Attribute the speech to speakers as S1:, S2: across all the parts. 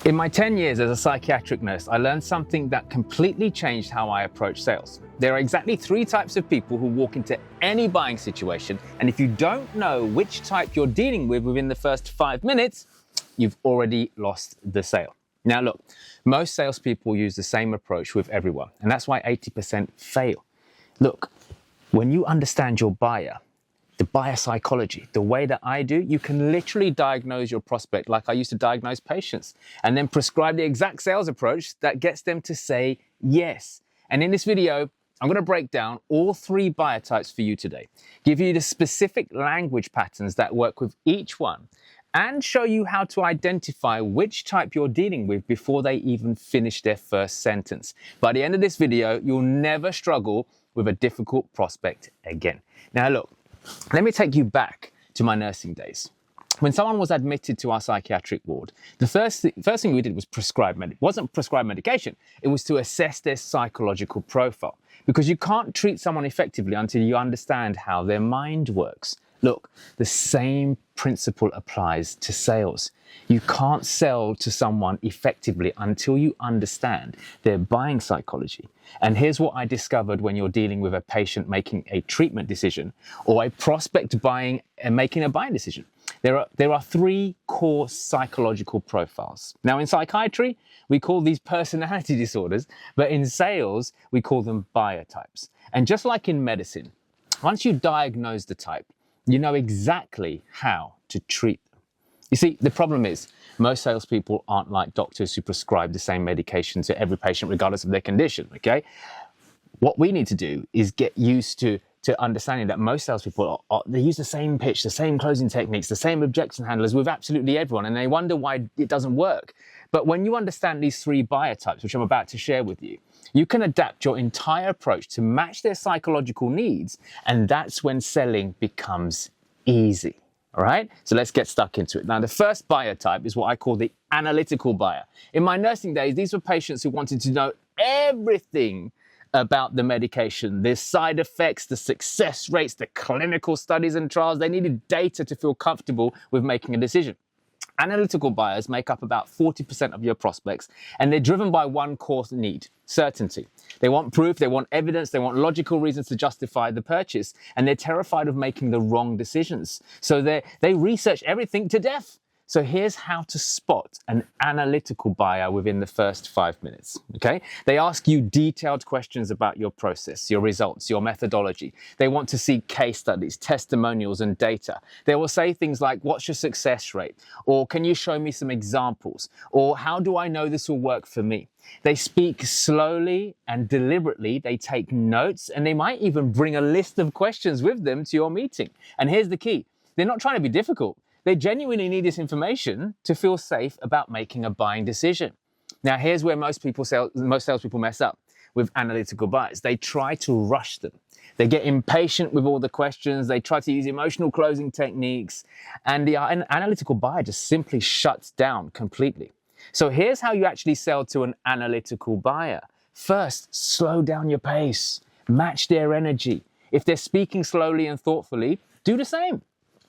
S1: In my 10 years as a psychiatric nurse, I learned something that completely changed how I approach sales. There are exactly 3 types of people who walk into any buying situation, and if you don't know which type you're dealing with within the first 5 minutes, you've already lost the sale. Now look, most salespeople use the same approach with everyone, and that's why 80% fail. Look, when you understand your buyer, the buyer psychology, the way that I do, you can literally diagnose your prospect like I used to diagnose patients, and then prescribe the exact sales approach that gets them to say yes. And in this video, I'm going to break down all 3 buyer types for you today, give you the specific language patterns that work with each one, and show you how to identify which type you're dealing with before they even finish their first sentence. By the end of this video, you'll never struggle with a difficult prospect again. Now look, let me take you back to my nursing days. When someone was admitted to our psychiatric ward, the first thing we did was prescribe It wasn't prescribe medication, it was to assess their psychological profile. Because you can't treat someone effectively until you understand how their mind works. Look, the same principle applies to sales. You can't sell to someone effectively until you understand their buying psychology. And here's what I discovered when you're dealing with a patient making a treatment decision or a prospect buying and making a buying decision. There are 3 core psychological profiles. Now in psychiatry, we call these personality disorders, but in sales, we call them buyer types. And just like in medicine, once you diagnose the type, you know exactly how to treat them. You see, the problem is most salespeople aren't like doctors who prescribe the same medication to every patient regardless of their condition, okay? What we need to do is get used to understanding that most salespeople, they use the same pitch, the same closing techniques, the same objection handlers with absolutely everyone, and they wonder why it doesn't work. But when you understand these 3 buyer types, which I'm about to share with you, you can adapt your entire approach to match their psychological needs, and that's when selling becomes easy. All right, so let's get stuck into it. Now, the first buyer type is what I call the analytical buyer. In my nursing days, these were patients who wanted to know everything about the medication, the side effects, the success rates, the clinical studies and trials. They needed data to feel comfortable with making a decision. Analytical buyers make up about 40% of your prospects, and they're driven by one core need: certainty. They want proof, they want evidence, they want logical reasons to justify the purchase, and they're terrified of making the wrong decisions. So they research everything to death. So here's how to spot an analytical buyer within the first 5 minutes, okay? They ask you detailed questions about your process, your results, your methodology. They want to see case studies, testimonials, and data. They will say things like, what's your success rate? Or can you show me some examples? Or how do I know this will work for me? They speak slowly and deliberately. They take notes, and they might even bring a list of questions with them to your meeting. And here's the key. They're not trying to be difficult. They genuinely need this information to feel safe about making a buying decision. Now, here's where most salespeople mess up with analytical buyers. They try to rush them. They get impatient with all the questions. They try to use emotional closing techniques, and the analytical buyer just simply shuts down completely. So here's how you actually sell to an analytical buyer. First, slow down your pace. Match their energy. If they're speaking slowly and thoughtfully, do the same.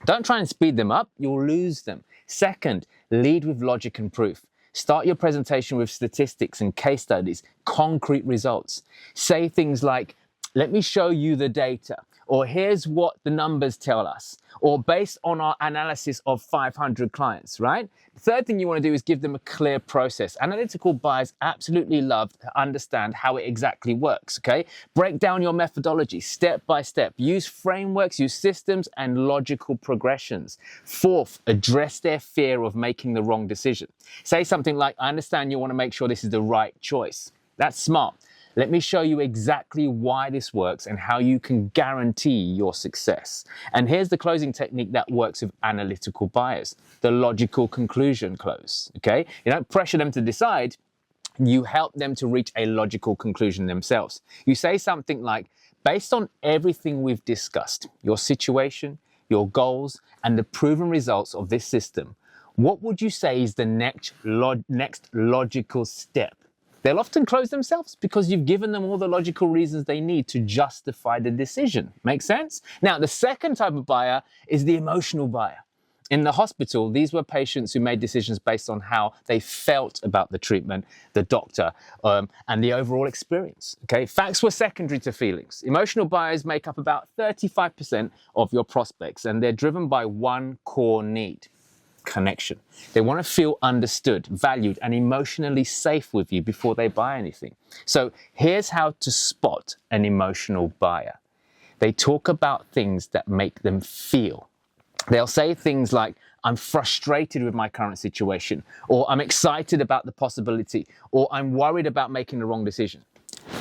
S1: Don't try and speed them up, you'll lose them. Second, lead with logic and proof. Start your presentation with statistics and case studies, concrete results. Say things like, let me show you the data, or here's what the numbers tell us, or based on our analysis of 500 clients, right? The third thing you want to do is give them a clear process. Analytical buyers absolutely love to understand how it exactly works, okay? Break down your methodology step by step. Use frameworks, use systems, and logical progressions. Fourth, address their fear of making the wrong decision. Say something like, I understand you want to make sure this is the right choice. That's smart. Let me show you exactly why this works and how you can guarantee your success. And here's the closing technique that works with analytical buyers, the logical conclusion close, okay? You don't pressure them to decide, you help them to reach a logical conclusion themselves. You say something like, based on everything we've discussed, your situation, your goals, and the proven results of this system, what would you say is the next logical step? They'll often close themselves because you've given them all the logical reasons they need to justify the decision. Make sense? Now, the second type of buyer is the emotional buyer. In the hospital, these were patients who made decisions based on how they felt about the treatment, the doctor, and the overall experience. Okay, facts were secondary to feelings. Emotional buyers make up about 35% of your prospects, and they're driven by one core need: connection. They want to feel understood, valued, and emotionally safe with you before they buy anything. So here's how to spot an emotional buyer. They talk about things that make them feel. They'll say things like, I'm frustrated with my current situation, or I'm excited about the possibility, or I'm worried about making the wrong decision.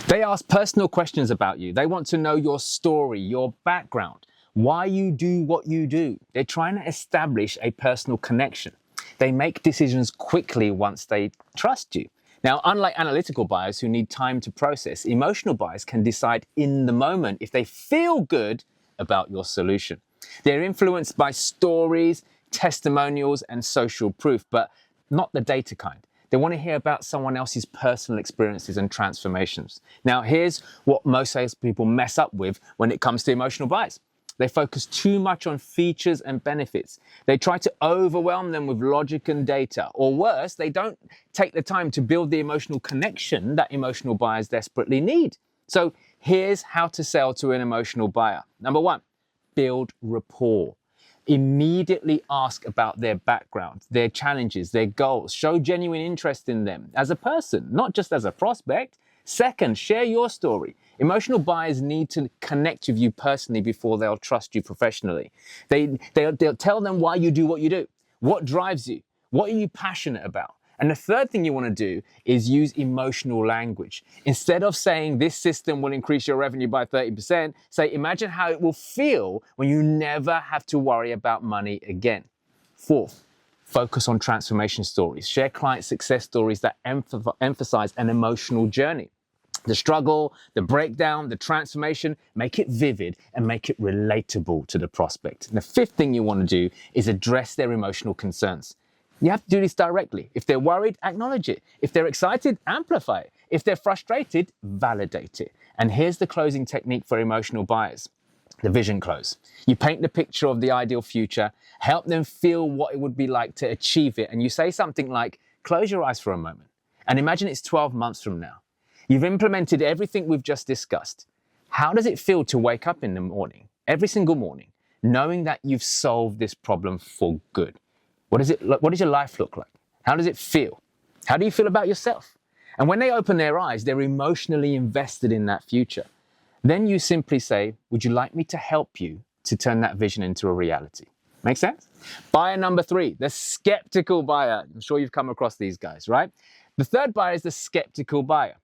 S1: They ask personal questions about you. They want to know your story, your background, why you do what you do. They're trying to establish a personal connection. They make decisions quickly once they trust you. Now, unlike analytical buyers who need time to process, emotional buyers can decide in the moment if they feel good about your solution. They're influenced by stories, testimonials, and social proof, but not the data kind. They want to hear about someone else's personal experiences and transformations. Now, here's what most salespeople mess up with when it comes to emotional buyers. They focus too much on features and benefits. They try to overwhelm them with logic and data. Or worse, they don't take the time to build the emotional connection that emotional buyers desperately need. So here's how to sell to an emotional buyer. Number one, build rapport. Immediately ask about their background, their challenges, their goals. Show genuine interest in them as a person, not just as a prospect. Second, share your story. Emotional buyers need to connect with you personally before they'll trust you professionally. They'll tell them why you do what you do, what drives you, what are you passionate about. And the third thing you want to do is use emotional language. Instead of saying this system will increase your revenue by 30%, say imagine how it will feel when you never have to worry about money again. Fourth, focus on transformation stories. Share client success stories that emphasize an emotional journey. The struggle, the breakdown, the transformation, make it vivid and make it relatable to the prospect. And the fifth thing you want to do is address their emotional concerns. You have to do this directly. If they're worried, acknowledge it. If they're excited, amplify it. If they're frustrated, validate it. And here's the closing technique for emotional buyers: the vision close. You paint the picture of the ideal future, help them feel what it would be like to achieve it. And you say something like, close your eyes for a moment and imagine it's 12 months from now. You've implemented everything we've just discussed. How does it feel to wake up in the morning, every single morning, knowing that you've solved this problem for good? What does your life look like? How does it feel? How do you feel about yourself? And when they open their eyes, they're emotionally invested in that future. Then you simply say, would you like me to help you to turn that vision into a reality? Make sense? Buyer number three, the skeptical buyer. I'm sure you've come across these guys, right? The third buyer is the skeptical buyer.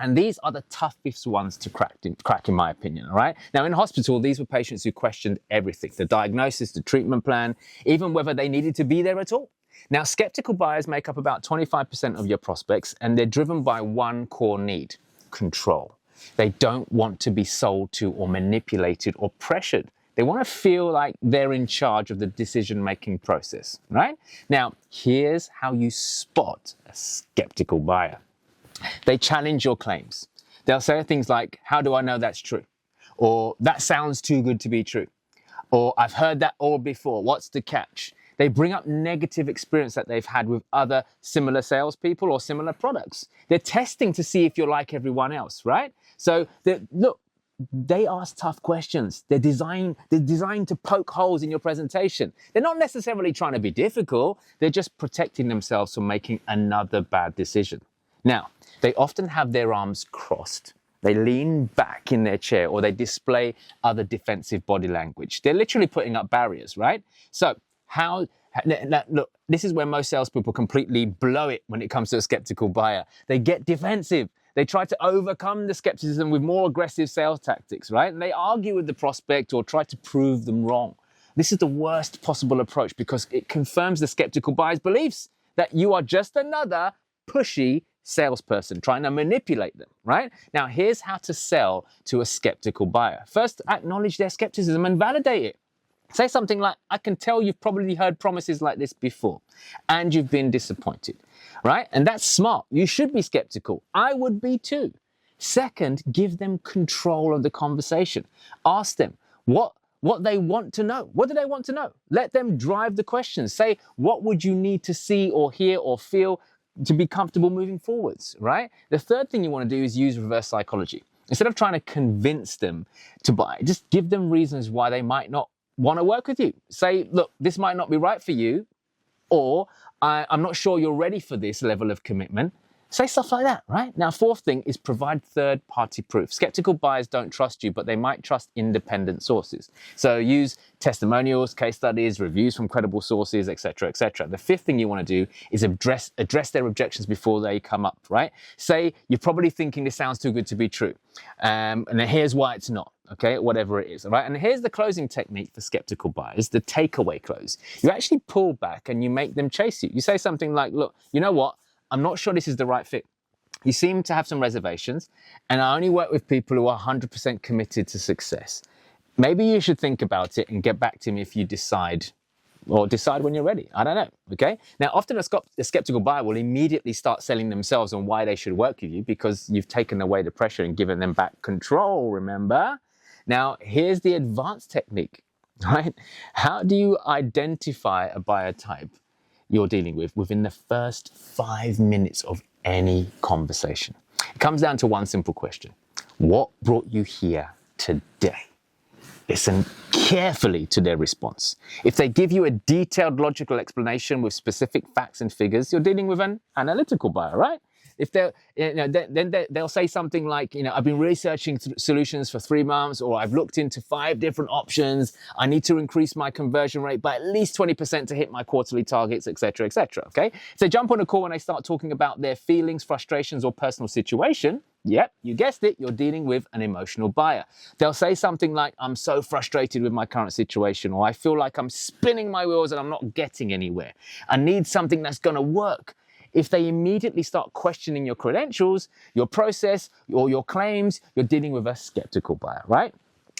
S1: And these are the toughest ones to crack, in my opinion, all right? Now, in hospital, these were patients who questioned everything: the diagnosis, the treatment plan, even whether they needed to be there at all. Now, skeptical buyers make up about 25% of your prospects, and they're driven by one core need: control. They don't want to be sold to or manipulated or pressured. They want to feel like they're in charge of the decision-making process, right? Now, here's how you spot a skeptical buyer. They challenge your claims. They'll say things like, how do I know that's true? Or that sounds too good to be true. Or I've heard that all before. What's the catch? They bring up negative experience that they've had with other similar salespeople or similar products. They're testing to see if you're like everyone else, right? So look, they ask tough questions. They're designed to poke holes in your presentation. They're not necessarily trying to be difficult. They're just protecting themselves from making another bad decision. Now, they often have their arms crossed. They lean back in their chair, or they display other defensive body language. They're literally putting up barriers, right? So look, this is where most salespeople completely blow it when it comes to a skeptical buyer. They get defensive. They try to overcome the skepticism with more aggressive sales tactics, right? And they argue with the prospect or try to prove them wrong. This is the worst possible approach because it confirms the skeptical buyer's beliefs that you are just another pushy salesperson trying to manipulate them, right? Now, here's how to sell to a skeptical buyer. First, acknowledge their skepticism and validate it. Say something like, I can tell you've probably heard promises like this before and you've been disappointed, right? And that's smart. You should be skeptical. I would be too. Second, give them control of the conversation. Ask them, what what they want to know. What do they want to know? Let them drive the questions. Say, what would you need to see or hear or feel to be comfortable moving forwards, right? The third thing you want to do is use reverse psychology. Instead of trying to convince them to buy, just give them reasons why they might not want to work with you. Say, look, this might not be right for you, or I'm not sure you're ready for this level of commitment. Say stuff like that, right? Now, fourth thing is provide third-party proof. Skeptical buyers don't trust you, but they might trust independent sources. So use testimonials, case studies, reviews from credible sources, etc., etc. The fifth thing you want to do is address their objections before they come up, right? Say you're probably thinking this sounds too good to be true, and here's why it's not. Okay, whatever it is, all right? And here's the closing technique for skeptical buyers, the takeaway close. You actually pull back and you make them chase you. You say something like, look, you know what? I'm not sure this is the right fit. You seem to have some reservations, and I only work with people who are 100% committed to success. Maybe you should think about it and get back to me if you decide when you're ready. I don't know, okay? Now, often a skeptical buyer will immediately start selling themselves on why they should work with you because you've taken away the pressure and given them back control, remember? Now, here's the advanced technique, right? How do you identify a buyer type you're dealing with within the first 5 minutes of any conversation? It comes down to one simple question. What brought you here today? Listen carefully to their response. If they give you a detailed logical explanation with specific facts and figures, you're dealing with an analytical buyer, right? If then they'll say something like, I've been researching solutions for 3 months, or I've looked into 5 different options. I need to increase my conversion rate by at least 20% to hit my quarterly targets, etc., etc. Okay? If they jump on a call and they start talking about their feelings, frustrations, or personal situation, yep, you guessed it, you're dealing with an emotional buyer. They'll say something like, I'm so frustrated with my current situation, or I feel like I'm spinning my wheels and I'm not getting anywhere. I need something that's going to work. If they immediately start questioning your credentials, your process, or your claims, you're dealing with a skeptical buyer, right?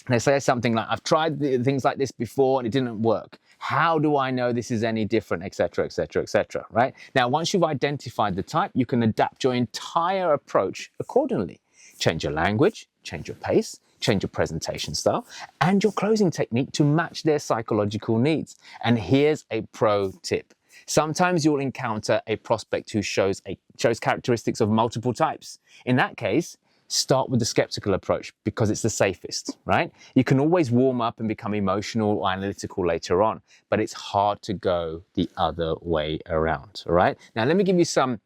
S1: They say something like, I've tried things like this before and it didn't work. How do I know this is any different, etc., etc., etc., right? Now, once you've identified the type, you can adapt your entire approach accordingly. Change your language, change your pace, change your presentation style, and your closing technique to match their psychological needs. And here's a pro tip. Sometimes you'll encounter a prospect who shows characteristics of multiple types. In that case, start with the skeptical approach because it's the safest, right? You can always warm up and become emotional or analytical later on, but it's hard to go the other way around, all right? Now, let me give you some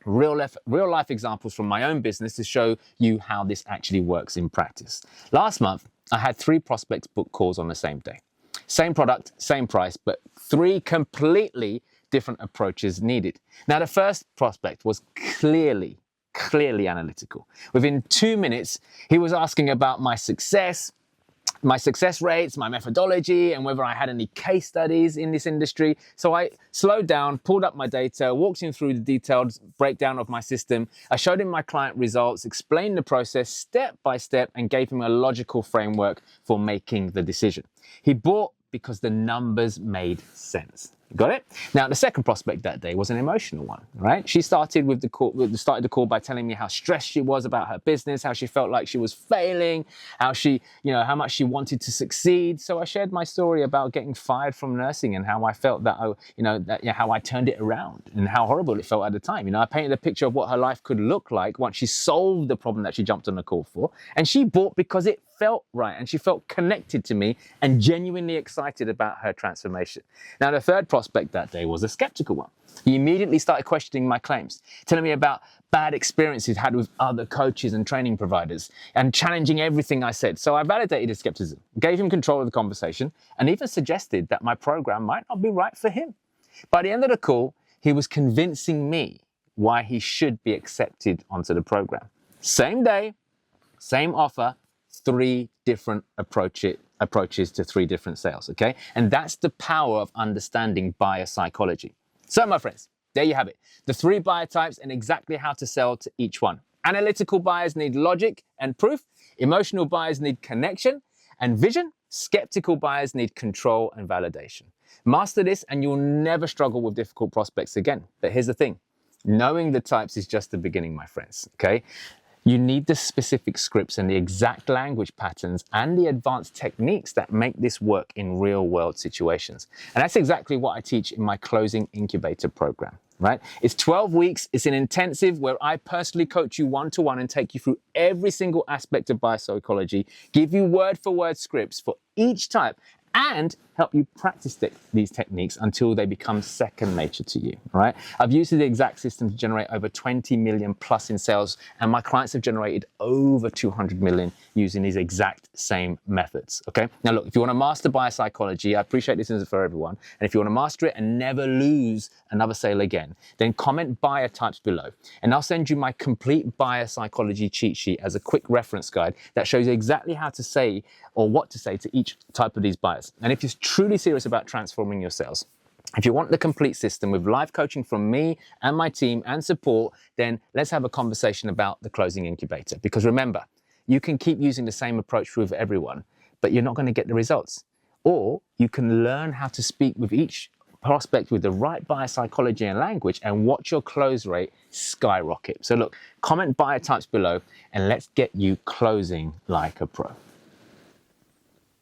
S1: real life examples from my own business to show you how this actually works in practice. Last month, I had 3 prospects book calls on the same day. Same product, same price, but 3 completely different approaches needed. Now, the first prospect was clearly analytical. Within 2 minutes, he was asking about my success rates, my methodology, and whether I had any case studies in this industry. So I slowed down, pulled up my data, walked him through the detailed breakdown of my system. I showed him my client results, explained the process step by step, and gave him a logical framework for making the decision. He bought because the numbers made sense. Got it? Now, the second prospect that day was an emotional one, right? She started the call by telling me how stressed she was about her business, how she felt like she was failing, how much she wanted to succeed. So I shared my story about getting fired from nursing and how I felt how I turned it around and how horrible it felt at the time. I painted a picture of what her life could look like once she solved the problem that she jumped on the call for. And she bought because it felt right and she felt connected to me and genuinely excited about her transformation. Now, the third prospect that day was a skeptical one. He immediately started questioning my claims, telling me about bad experiences he'd had with other coaches and training providers and challenging everything I said. So I validated his skepticism, gave him control of the conversation, and even suggested that my program might not be right for him. By the end of the call, he was convincing me why he should be accepted onto the program. Same day, same offer, 3 different approaches to 3 different sales, okay? And that's the power of understanding buyer psychology. So, my friends, there you have it. The 3 buyer types and exactly how to sell to each one. Analytical buyers need logic and proof. Emotional buyers need connection and vision. Skeptical buyers need control and validation. Master this and you'll never struggle with difficult prospects again. But here's the thing. Knowing the types is just the beginning, my friends, okay? You need the specific scripts and the exact language patterns and the advanced techniques that make this work in real-world situations. And that's exactly what I teach in my Closing Incubator program, right? It's 12 weeks. It's an intensive where I personally coach you one-to-one and take you through every single aspect of biopsychology, give you word-for-word scripts for each type, and help you practice these techniques until they become second nature to you, right? I've used the exact system to generate over 20 million plus in sales, and my clients have generated over 200 million using these exact same methods, okay? Now look, if you want to master biopsychology, I appreciate this isn't for everyone, and if you want to master it and never lose another sale again, then comment buyer types below, and I'll send you my complete biopsychology cheat sheet as a quick reference guide that shows you exactly how to say or what to say to each type of these buyers. And if you're truly serious about transforming your sales, if you want the complete system with live coaching from me and my team and support, then let's have a conversation about the Closing Incubator. Because remember, you can keep using the same approach with everyone, but you're not going to get the results. Or you can learn how to speak with each prospect with the right biopsychology and language and watch your close rate skyrocket. So look, comment buyer types below and let's get you closing like a pro.